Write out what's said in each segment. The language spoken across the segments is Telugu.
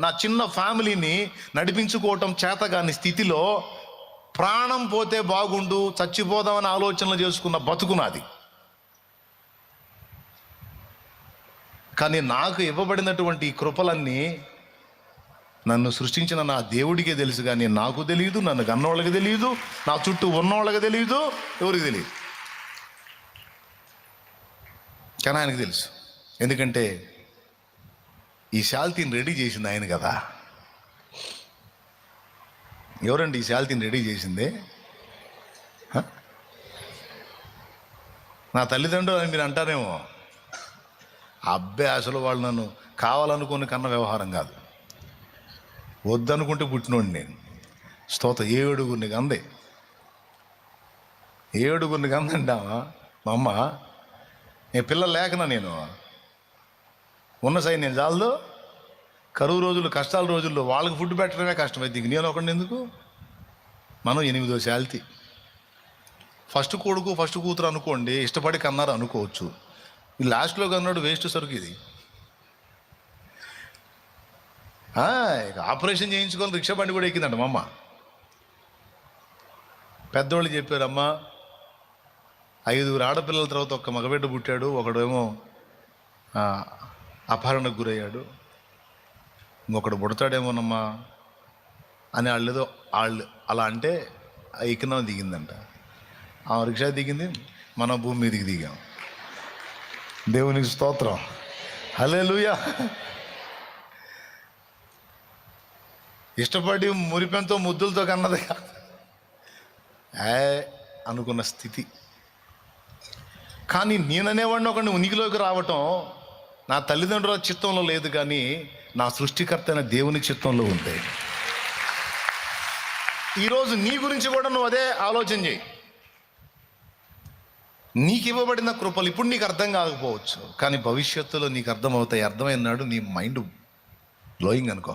నా చిన్న ఫ్యామిలీని నడిపించుకోవటం చేతగాని స్థితిలో ప్రాణం పోతే బాగుండు, చచ్చిపోదామని ఆలోచనలు చేసుకున్న బతుకు నాది. కానీ నాకు ఇవ్వబడినటువంటి ఈ కృపలన్నీ నన్ను సృష్టించిన నా దేవుడికే తెలుసు, కానీ నాకు తెలియదు, నన్ను కన్నోళ్ళకి తెలియదు, నా చుట్టూ ఉన్నోళ్ళకి తెలియదు, ఎవరికి తెలియదు. కానీ ఆయనకు తెలుసు. ఎందుకంటే ఈ శాల్తీని రెడీ చేసింది ఆయన కదా. ఎవరండి ఈ శాల్తీని రెడీ చేసింది? నా తల్లిదండ్రులు అని మీరు అంటారేమో. అబ్బే, అసలు వాళ్ళు నన్ను కావాలనుకుని కన్న వ్యవహారం కాదు, వద్దనుకుంటే పుట్టినోడిని నేను. స్తోత్రం. 7 కంది, 7 కందంటావా మా అమ్మ. నేను పిల్లలు లేకనా నేను ఉన్న సైన్యం చాలదు. కరువు రోజులు, కష్టాల రోజుల్లో వాళ్ళకి ఫుడ్ పెట్టడమే కష్టమైంది, ఇంక నేను ఒకడిని ఎందుకు? మనం 8వ శాల్తీ. ఫస్ట్ కొడుకు ఫస్ట్ కూతురు అనుకోండి, ఇష్టపడి కన్నారు అనుకోవచ్చు. ఈ లాస్ట్లో కన్నాడు వేస్ట్ సరుకు ఇది. ఆపరేషన్ చేయించుకొని రిక్షా బండి కూడా ఎక్కిందంట మా అమ్మ. పెద్దోళ్ళు చెప్పారమ్మా, 5 ఆడపిల్లల తర్వాత ఒక్క మగబిడ్డ పుట్టాడు, ఒకడేమో అపహరణకు గురయ్యాడు, ఇంకొకడు పుడతాడేమోనమ్మా అని వాళ్ళు అలా అంటే ఎక్కిన దిగిందంట. ఆ రిక్షా దిగింది, మన భూమి మీదకి దిగాం. దేవునికి స్తోత్రం, హల్లెలూయా. ఇష్టపడి మురిపెంతో ముద్దులతో కన్నది అనుకున్న స్థితి. కానీ నేననేవాడిని ఒకడిని ఉనికిలోకి రావటం నా తల్లిదండ్రుల చిత్తంలో లేదు, కానీ నా సృష్టికర్త అయిన దేవుని చిత్తంలో ఉంది. ఈరోజు నీ గురించి కూడా నువ్వు అదే ఆలోచన చేయి. నీకు ఇవ్వబడిన కృపలు ఇప్పుడు నీకు అర్థం కాకపోవచ్చు, కానీ భవిష్యత్తులో నీకు అర్థమవుతాయి. అర్థమైనాడు నీ మైండ్ బ్లోయింగ్ అనుకో.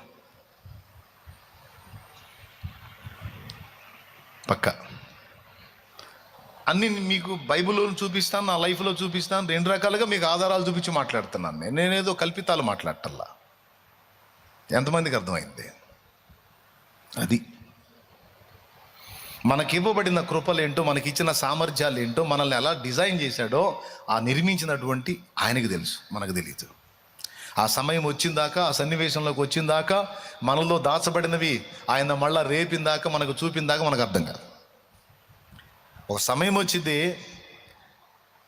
పక్క అన్నీ మీకు బైబిల్లో చూపిస్తాను, నా లైఫ్లో చూపిస్తాను. 2 రకాలుగా మీకు ఆధారాలు చూపించి మాట్లాడుతున్నాను. నేనేదో కల్పితాలు మాట్లాడటల్లా. ఎంతమందికి అర్థమైంది? అది మనకివ్వబడిన కృపలేంటో, మనకిచ్చిన సామర్థ్యాలు ఏంటో, మనల్ని ఎలా డిజైన్ చేశాడో ఆ నిర్మించినటువంటి ఆయనకు తెలుసు, మనకు తెలియదు. ఆ సమయం వచ్చిందాకా, ఆ సన్నివేశంలోకి వచ్చిందాకా, మనలో దాచబడినవి ఆయన మళ్ళా రేపిందాకా, మనకు చూపిందాకా మనకు అర్థం కాదు. ఒక సమయం వచ్చింది,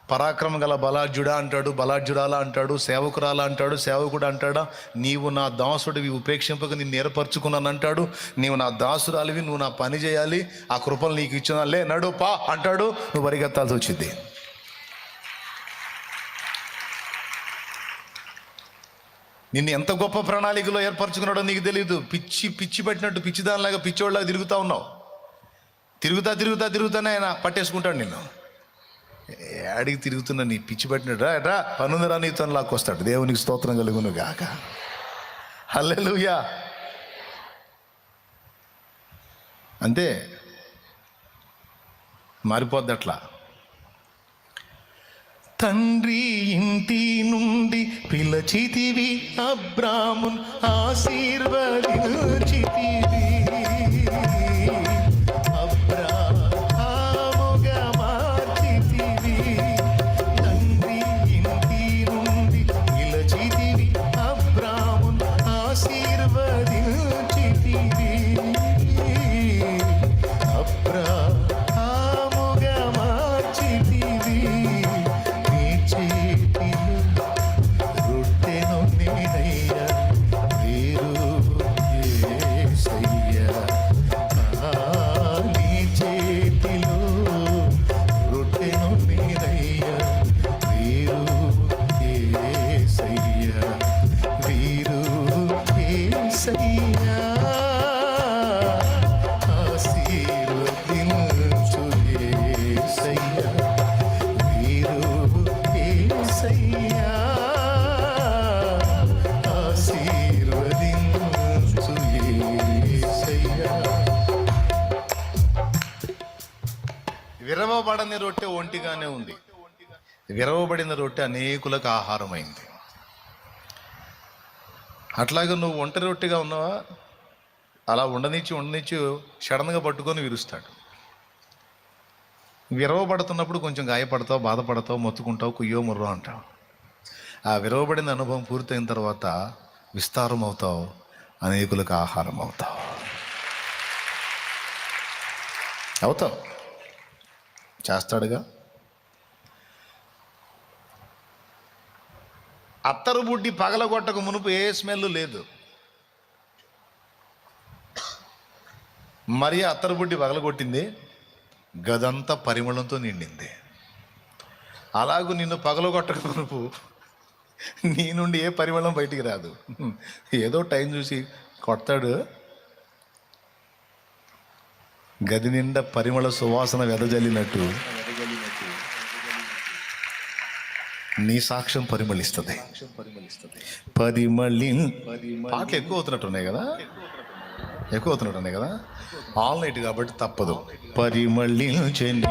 పరాక్రమం గల బలాఢ్యుడా అంటాడు, బలాఢ్యుడాలా అంటాడు, సేవకురాలా అంటాడు, సేవకుడు అంటాడా, నీవు నా దాసుడివి ఉపేక్షింపక నిన్ను ఏర్పరచుకున్నాను అంటాడు. నీవు నా దాసురాలివి, నువ్వు నా పని చేయాలి, ఆ కృపలు నీకు ఇచ్చిన లే నడు పా అంటాడు. నువ్వు పరిగెత్తాల్సి వచ్చింది. నిన్ను ఎంత గొప్ప ప్రణాళికలో ఏర్పరచుకున్నాడో నీకు తెలియదు. పిచ్చి పెట్టినట్టు పిచ్చిదానిలాగా పిచ్చోళ్ళలాగా తిరుగుతూ ఉన్నావు. తిరుగుతానే ఆయన పట్టేసుకుంటాడు నిన్ను. అడిగి తిరుగుతున్నా నీ పిచ్చి పెట్టినట్టు రా పనుందరా నీతో లాక్కొస్తాడు. దేవునికి స్తోత్రం కలుగును గాక, హల్లెలూయా. అంతే, మారిపోద్ది అట్లా. తండ్రి ఇంటి నుండి పిలచితివి, అబ్రామున్ ఆశీర్వదించితివి. విరవబడని రొట్టె ఒంటిగానే ఉంది, విరవబడిన రొట్టె అనేకులకు ఆహారమైంది. అట్లాగే నువ్వు ఒంటరి రొట్టిగా ఉన్నావా, అలా ఉండనిచ్చి సడన్గా పట్టుకొని విరుస్తాడు. విరవబడుతున్నప్పుడు కొంచెం గాయపడతావు, బాధపడతావు, మొత్తుకుంటావు, కుయ్యో ముర్రో అంటావు. ఆ విరవబడిన అనుభవం పూర్తయిన తర్వాత విస్తారం అవుతావు, అనేకులకు ఆహారం అవుతావు. చేస్తాడుగా. అత్తరు బుడ్డి పగలగొట్టక మునుపు ఏ స్మెల్ లేదు. మరి అత్తరు బుడ్డి పగలగొట్టింది, గదంతా పరిమళంతో నిండింది. అలాగూ నిన్ను పగలగొట్టక మునుపు నీ నుండి ఏ పరిమళం బయటికి రాదు. ఏదో టైం చూసి కొడతాడు, గది నిండా పరిమళ సువాసన వెదజల్లినట్టు నీ సాక్ష్యం పరిమళిస్తుంది. పాటలు ఎక్కువ అవుతున్నట్టున్నాయి కదా, ఆల్ నైట్ కాబట్టి తప్పదు. పరిమళించని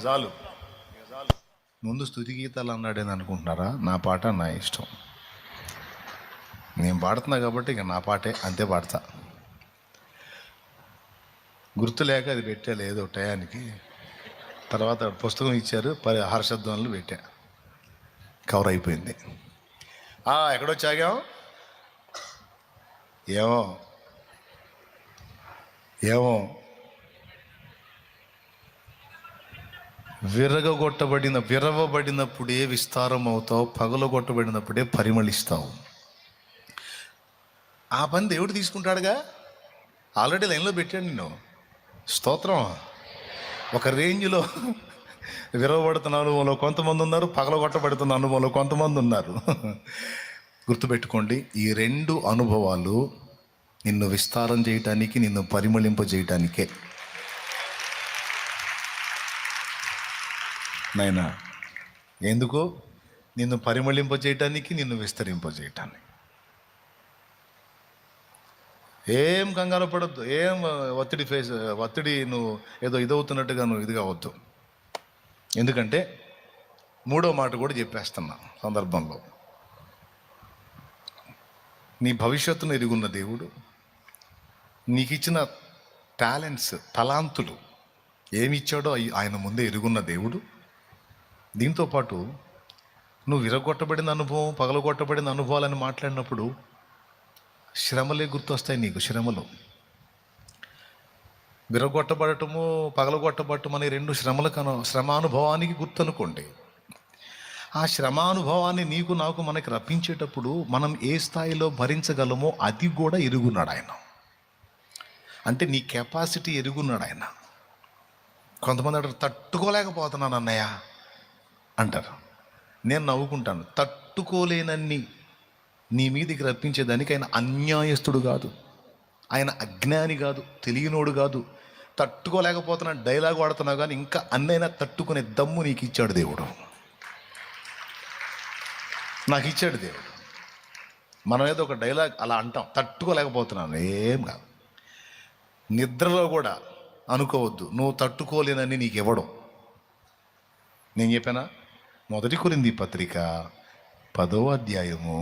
చాలు. ముందు స్తుతి గీతాలు అన్నాడని అనుకుంటున్నారా? నా పాట నా ఇష్టం, నేను పాడుతున్నా కాబట్టి ఇక నా పాటే, అంతే పాడతా. గుర్తు లేక అది పెట్టా ఏదో టయానికి. తర్వాత పుస్తకం ఇచ్చారు, హర్షధ్వనులు పెట్టా, కవర్ అయిపోయింది. ఎక్కడొచ్చాగాం ఏమో విరవబడినప్పుడే విస్తారం అవుతావు, పగలగొట్టబడినప్పుడే పరిమళిస్తావు. ఆ పని దేవుడు తీసుకుంటాడుగా, ఆల్రెడీ లైన్లో పెట్టాడు నిన్ను. స్తోత్రం. ఒక రేంజ్లో విరవబడుతున్న అనుభవంలో కొంతమంది ఉన్నారు, పగలగొట్టబడుతున్న అనుభవంలో కొంతమంది ఉన్నారు. గుర్తుపెట్టుకోండి, ఈ రెండు అనుభవాలు నిన్ను విస్తారం చేయటానికి, నిన్ను పరిమళింపజేయటానికే. నాయనా, ఎందుకు? నిన్ను పరిమళింపజేయటానికి, నిన్ను విస్తరింపజేయటానికి. ఏం కంగారు పడద్దు, ఏం ఒత్తిడి నువ్వు ఏదో ఇదవుతున్నట్టుగా నువ్వు ఇది కావద్దు. ఎందుకంటే మూడో మాట కూడా చెప్పేస్తున్నా సందర్భంలో. నీ భవిష్యత్తును ఎరుగున్న దేవుడు, నీకు ఇచ్చిన టాలెంట్స్, తలాంతులు ఏమి ఇచ్చాడో ఆయన ముందే ఎరుగున్న దేవుడు. దీంతోపాటు నువ్వు విరగొట్టబడిన అనుభవం, పగలగొట్టబడిన అనుభవాలని మాట్లాడినప్పుడు శ్రమలే గుర్తొస్తాయి నీకు. విరగొట్టబడటము, పగలగొట్టబడటం అనే రెండు శ్రమానుభవానికి గుర్తు అనుకోండి. ఆ శ్రమానుభవాన్ని నీకు నాకు మనకి రప్పించేటప్పుడు మనం ఏ స్థాయిలో భరించగలమో అది కూడా ఎరుగున్నాడు ఆయన. అంటే నీ కెపాసిటీ ఎరుగున్నాడు ఆయన. కొంతమంది అంటారు, తట్టుకోలేకపోతున్నాను అన్నయ్య అంటారు. నేను నవ్వుకుంటాను. తట్టుకోలేనన్ని నీ మీదికి రప్పించేదానికి ఆయన అన్యాయస్తుడు కాదు, ఆయన అజ్ఞాని కాదు, తెలియనోడు కాదు. తట్టుకోలేకపోతున్నా డైలాగ్ వాడుతున్నావు కానీ ఇంకా అన్నైనా తట్టుకునే దమ్ము నీకు ఇచ్చాడు దేవుడు, నాకు ఇచ్చాడు దేవుడు. మనం ఏదో ఒక డైలాగ్ అలా అంటాం, తట్టుకోలేకపోతున్నాను. ఏం కాదు. నిద్రలో కూడా అనుకోవద్దు నువ్వు తట్టుకోలేనని నీకు ఇవ్వడం. నేను చెప్పానా? 1 కొరింథీ పత్రిక 10వ అధ్యాయము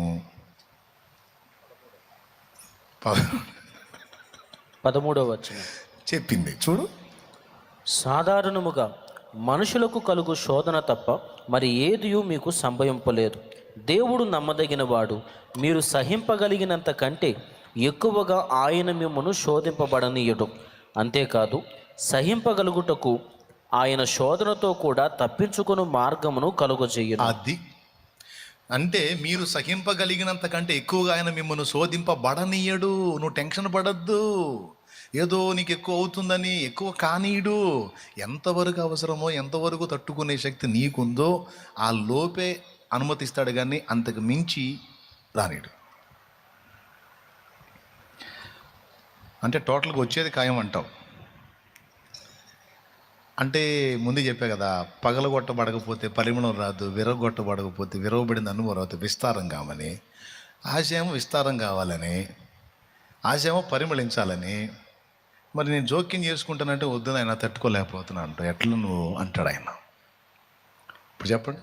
13వ వచనం. చెప్పింది చూడు. సాధారణముగా మనుషులకు కలుగు శోధన తప్ప మరి ఏదియూ మీకు సంభవింపలేదు. దేవుడు నమ్మదగిన వాడు, మీరు సహింపగలిగినంత కంటే ఎక్కువగా ఆయన మిమ్మను శోధింపబడనీయడు. అంతేకాదు, సహింపగలుగుటకు ఆయన శోధనతో కూడా తప్పించుకుని మార్గమును కలుగజేయును. అది అంటే మీరు సహింపగలిగినంత కంటే ఎక్కువగా ఆయన మిమ్మల్ని శోధింపబడనీయడు. నువ్వు టెన్షన్ పడద్దు, ఏదో నీకు ఎక్కువ అవుతుందని ఎక్కువ కానీయుడు. ఎంతవరకు అవసరమో, ఎంతవరకు తట్టుకునే శక్తి నీకుందో ఆ లోపే అనుమతిస్తాడు, కానీ అంతకు మించి రానీడు. అంటే టోటల్గా వచ్చేది ఖాయం అంటావు. అంటే ముందు చెప్పా కదా, పగలగొట్టబడకపోతే పరిమళం రాదు, విరగొట్టబడకపోతే విరవబడింది అనుభవం రాదు. విస్తారం కామని ఆశయం, విస్తారం కావాలని ఆశయమో పరిమళించాలని. మరి నేను జోక్యం చేసుకుంటానంటే వద్దు ఆయన తట్టుకోలేకపోతున్నా అంటూ ఎట్లా నువ్వు అంటాడు ఆయన. ఇప్పుడు చెప్పండి,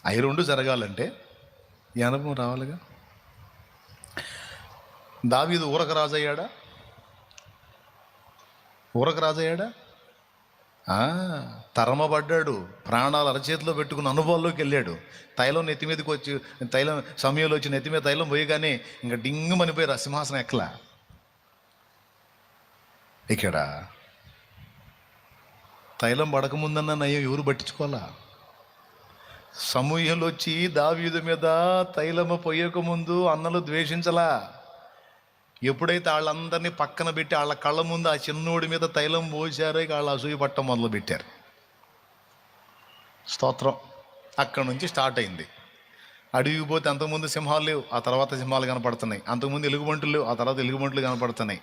అవి రెండు జరగాలంటే ఈ అనుభవం రావాలిగా. దావీదు ఊరక రాజయ్యాడా? ఊరక రాజయ్యాడా? తరమబడ్డాడు, ప్రాణాలు అరచేతిలో పెట్టుకున్న అనుభవాల్లోకి వెళ్ళాడు. తైలం నెత్తి మీదకి వచ్చి, తైలం సమయంలో వచ్చి నెత్తి మీద తైలం పోయగానే ఇంకా డింగు మనిపోయారు, సింహాసనం ఎక్కలా. ఇక్కడ తైలం పడకముందన్న నయ్యం ఎవరు పట్టించుకోవాలా? సమూహంలో వచ్చి దావీదు మీద తైలము పోయకముందు అన్నలు ద్వేషించలా. ఎప్పుడైతే వాళ్ళందరినీ పక్కన పెట్టి వాళ్ళ కళ్ళ ముందు ఆ చిన్నోడి మీద తైలం పోసారో వాళ్ళు అసూయ పట్టం మొదలు పెట్టారు. స్తోత్రం. అక్కడ నుంచి స్టార్ట్ అయింది. అడవికి పోతే అంతకుముందు సింహాలు లేవు, ఆ తర్వాత సింహాలు కనపడుతున్నాయి. అంతకుముందు ఎలుగుబంటులు లేవు, ఆ తర్వాత ఎలుగుబంటులు కనపడుతున్నాయి.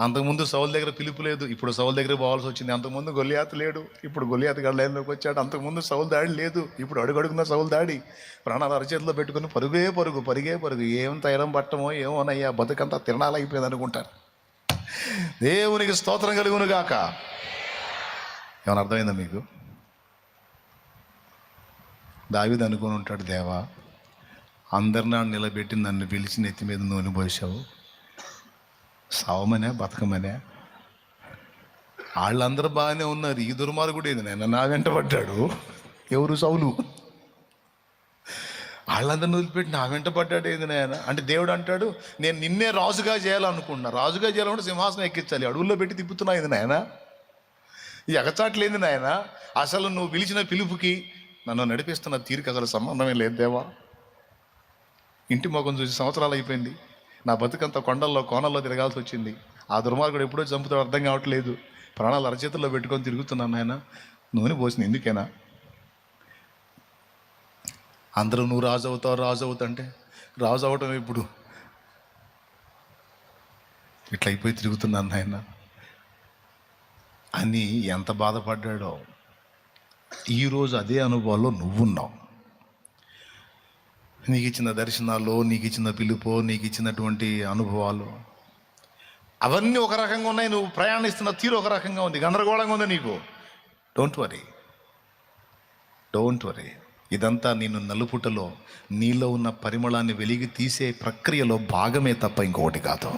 అంతకుముందు సౌలు దగ్గర పిలుపు లేదు, ఇప్పుడు సౌలు దగ్గర పోవాల్సి వచ్చింది. అంతకుముందు గొలియాతు లేడు, ఇప్పుడు గొలియాతు గడలలోకి వచ్చాడు. అంతకుముందు సౌలు దాడి లేదు, ఇప్పుడు అడుగడుగున్న సౌలు దాడి. ప్రాణాలు అరచేతిలో పెట్టుకుని పరుగే పరుగు. ఏం తైలం పట్టమో ఏమోనయ్యా, బతుకంతా తిరణాలైపోయింది అనుకుంటారు. దేవునికి స్తోత్రం కలుగును గాక. ఏమైనా అర్థమైందా మీకు? దావీదు అనుకుని ఉంటాడు, దేవా అందరినా నిలబెట్టి నన్ను పిలిచి నెత్తి మీద నూనె పోసావు, సావమనే బతకమనే. వాళ్ళందరూ బాగానే ఉన్నారు, ఈ దుర్మార్గుడు ఏది నాయన నా వెంట పడ్డాడు. ఎవరు? సౌలు. వాళ్ళందరిని వదిలిపెట్టి నా వెంట పడ్డాడు ఏది నాయన అంటే దేవుడు అంటాడు, నేను నిన్నే రాజుగా చేయాలనుకుంటున్నా. రాజుగా చేయాలంటే సింహాసనం ఎక్కించాలి, అడవుల్లో పెట్టి తిప్పుతున్నా ఇది నాయన. ఈ ఎగచాట్లేంది నాయన. అసలు నువ్వు పిలిచిన పిలుపుకి నన్ను నడిపిస్తున్న తీరిక అసలు సంబంధమే లేదు దేవా. ఇంటి మొఖం చూసి సంవత్సరాలు అయిపోయింది, నా బతుకంతా కొండల్లో కోనల్లో తిరగాల్సి వచ్చింది. ఆ దుర్మార్గుడు ఎప్పుడో చంపుతాడు అర్థం కావట్లేదు. ప్రాణాలు అరచేతుల్లో పెట్టుకొని తిరుగుతున్నాను ఆయన. నూనె పోసిన ఎందుకేనా? అందరూ నువ్వు రాజు అవుతావు అంటే రాజు అవటం ఇప్పుడు ఇట్లా అయిపోయి తిరుగుతున్నాను ఆయన అని ఎంత బాధపడ్డాడో. ఈరోజు అదే అనుభవాల్లో నువ్వున్నావు. నీకు ఇచ్చిన దర్శనాలు, నీకు ఇచ్చిన పిలుపు, నీకు ఇచ్చినటువంటి అనుభవాలు అవన్నీ ఒక రకంగా ఉన్నాయి. నువ్వు ప్రయాణిస్తున్న తీరు ఒక రకంగా ఉంది, గందరగోళంగా ఉంది నీకు. Don't worry. ఇదంతా నిన్ను నలుపుటలో నీలో ఉన్న పరిమళాన్ని వెలిగి తీసే ప్రక్రియలో భాగమే తప్ప ఇంకొకటి కాదు.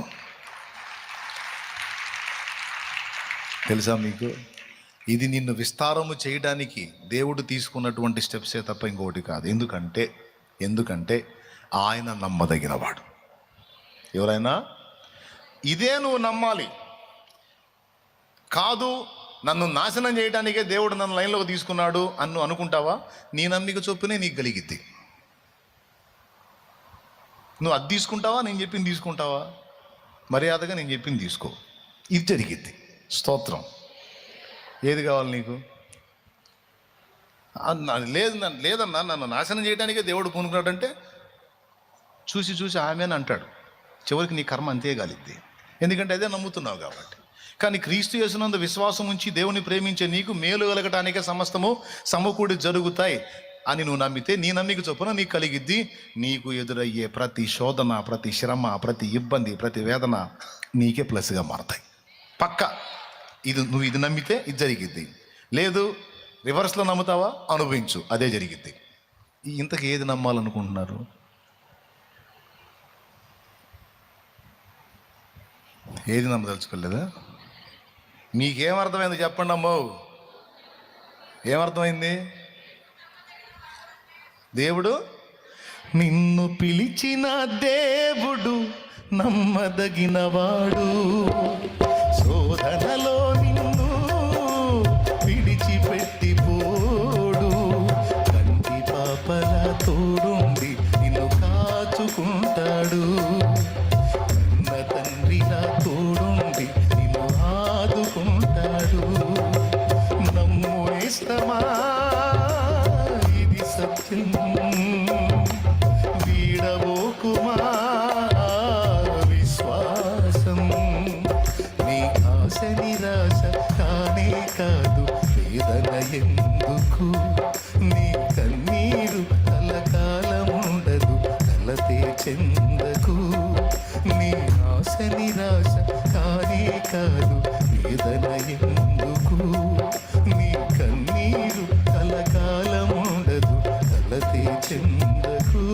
తెలుసా మీకు? ఇది నిన్ను విస్తారము చేయడానికి దేవుడు తీసుకున్నటువంటి స్టెప్సే తప్ప ఇంకొకటి కాదు. ఎందుకంటే ఆయన నమ్మదగినవాడు. ఎవరైనా ఇదే నువ్వు నమ్మాలి. కాదు నన్ను నాశనం చేయడానికే దేవుడు నన్ను లైన్లోకి తీసుకున్నాడు అని నువ్వు అనుకుంటావా? నీ నమ్మిక చొప్పునే నీకు కలిగిద్ది. నువ్వు అది తీసుకుంటావా, నేను చెప్పింది తీసుకుంటావా? మర్యాదగా నేను చెప్పింది తీసుకో, ఇది జరిగిద్ది. స్తోత్రం. ఏది కావాలి నీకు? లేదన్నా నన్ను నాశనం చేయడానికే దేవుడు పూనుకున్నాడంటే చూసి ఆమె అని అంటాడు. చివరికి నీ కర్మ అంతే కాలిద్ది, ఎందుకంటే అదే నమ్ముతున్నావు కాబట్టి. కానీ క్రీస్తు యేసునందు విశ్వాసం ఉంచి దేవుని ప్రేమించే నీకు మేలు కలగటానికే సమస్తము సమకూడి జరుగుతాయి అని నువ్వు నమ్మితే నీ నమ్మిక చొప్పున నీకు కలిగిద్ది. నీకు ఎదురయ్యే ప్రతి శోధన, ప్రతి శ్రమ, ప్రతి ఇబ్బంది, ప్రతి వేదన నీకే ప్లస్గా మారతాయి. పక్క నువ్వు ఇది నమ్మితే ఇది జరిగిద్ది. లేదు రివర్స్లో నమ్ముతావా, అనుభవించు, అదే జరిగిద్ది. ఇంతకు ఏది నమ్మాలనుకుంటున్నారు? ఏది నమ్మదలుచుకోలేదా? మీకేమర్థమైంది చెప్పండి అమ్మో, ఏమర్థమైంది? దేవుడు నిన్ను పిలిచిన దేవుడు నమ్మదగినవాడు, శోధనలో నిన్ను విడిచిపెట్టిపోడు, కంటి పాపల తోడుండి నిన్ను కాచుకుంటాడు, కన్న తండ్రిలా తోడుండి నిన్ను ఆదుకుంటాడు. నమ్ము నేస్తమా, ఇది సత్యం, వీడబోకుమా విశ్వాసం. నీ ఆశ నిరాశ కానే కాదు, వేదన ఎందుకు? నీ కన్నీరు కలకాలముండదు, కలతే చెందకు. నీ ఆశ నిరాశ కానే కాదు, వేదన ఎందుకు? నీ కన్నీరు కలకాలముండదు, కలతే చెందకు.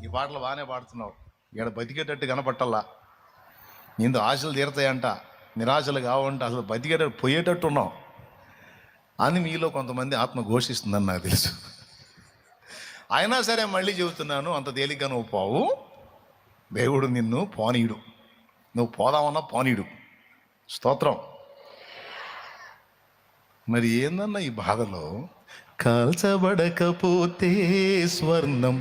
ఈ పాటలు బాగానే పాడుతున్నావు, ఇక్కడ బతికేటట్టు కనపట్టల్లా. నీందు ఆశలు తీరతాయంట, నిరాశలు కావంట, అసలు బతికేటట్టు పోయేటట్టు ఉన్నావు అని మీలో కొంతమంది ఆత్మ ఘోషిస్తుందని నాకు తెలుసు. అయినా సరే మళ్ళీ చెబుతున్నాను, అంత తేలిగ్గా నువ్వు పోవు. దేవుడు నిన్ను పోనీయుడు, నువ్వు పోదామన్నా పోనీయుడు. స్తోత్రం. మరి ఏందన్నా ఈ బాధలో? కాల్చబడకపోతే స్వర్ణం